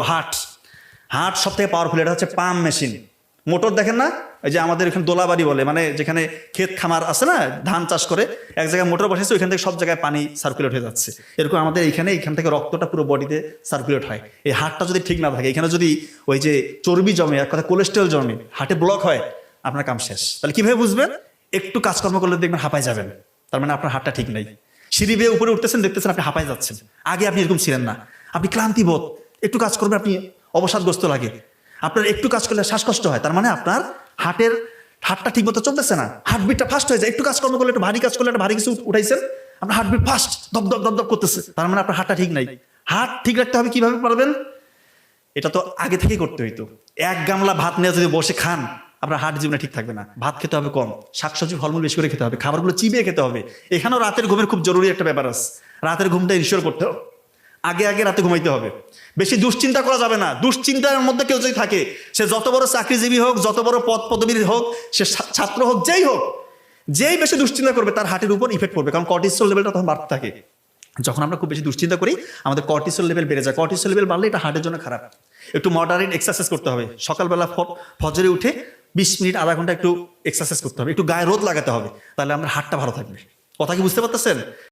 Heart. Heart সব থেকে powerful, এটা হচ্ছে পাম্প মেশিন। মোটর দেখেন না, এই যে আমাদের এখানে দোলাবাড়ি বলে, মানে যেখানে ক্ষেত খামার আছে না, ধান চাষ করে, এক জায়গায় মোটর বসেছে, ওইখান থেকে সব জায়গায় পানি সার্কুলেট হয়ে যাচ্ছে। এরকম আমাদের এখান থেকে রক্তটা পুরো বডিতে সার্কুলেট হয়। এই হার্টটা যদি ঠিক না থাকে, এখানে যদি ওই যে চর্বি জমে, এক কথা কোলেস্টেরল জমে, হার্টে ব্লক হয়, আপনার কাম শেষ। তাহলে কিভাবে বুঝবেন? একটু কাজকর্ম করলে দেখবেন হাঁপায় যাবেন, তার মানে আপনার হার্টটা ঠিক নেই। সিঁড়ি বেয়ে উপরে উঠতেছেন, দেখতেছেন আপনি হাঁপায় যাচ্ছেন, আগে আপনি এরকম ছিলেন না। আপনি ক্লান্তিবোধ, একটু কাজ করবেন আপনি অবসাদগ্রস্ত লাগে, আপনার একটু কাজ করলে শ্বাসকষ্ট হয়, তার মানে আপনার হার্টটা ঠিক মতো চলতেছে না, হার্টবিটটা ফাস্ট হয়ে যায়। একটু কাজকর্ম করলে, একটু ভারী কাজ করলে, একটা ভারী কিছু উঠাইছেন, আপনার হার্টবিট ফাস্ট, দপদপ দপদপ করতেছে, তার মানে আপনার হার্টটা ঠিক নাই। হার্ট ঠিক রাখতে হবে কিভাবে পারবেন? এটা তো আগে থেকেই করতে হইতো। এক গামলা ভাত নিয়ে যদি বসে খান, আপনার হার্ট জীবনে ঠিক থাকবে না। ভাত খেতে হবে কম, শাকসবজি ফলমূল বেশি করে খেতে হবে, খাবারগুলো চিবিয়ে খেতে হবে। এখানেও রাতের ঘুমের খুব জরুরি একটা ব্যাপার আছে। রাতের ঘুমটা ইনশিওর করতে হবে, আগে আগে রাতে ঘুমাইতে হবে। বেশি দুশ্চিন্তা করা যাবে না। দুশ্চিন্তার মধ্যে কেউ যদি থাকে, সে যত বড় চাকরিজীবী হোক, যত বড় পদ পদবীর হোক, সে ছাত্র হোক, যেই হোক, যেই বেশি দুশ্চিন্তা করবে তার হার্টের উপর ইফেক্ট পড়বে, কারণ কর্টিসল লেভেলটা তখন বাড়তে থাকে। যখন আমরা খুব বেশি দুশ্চিন্তা করি, আমাদের কর্টিসল লেভেল বেড়ে যায়। কর্টিসল লেভেল বাড়লে এটা হার্টের জন্য খারাপ। একটু মডারেট এক্সারসাইজ করতে হবে। সকালবেলা ফজরে উঠে 20 মিনিট আধা ঘন্টা একটু এক্সারসাইজ করতে হবে, একটু গায়ে রোদ লাগাতে হবে, তাহলে আমার হার্টটা ভালো থাকবে। কথা কি বুঝতে পারতেছেন?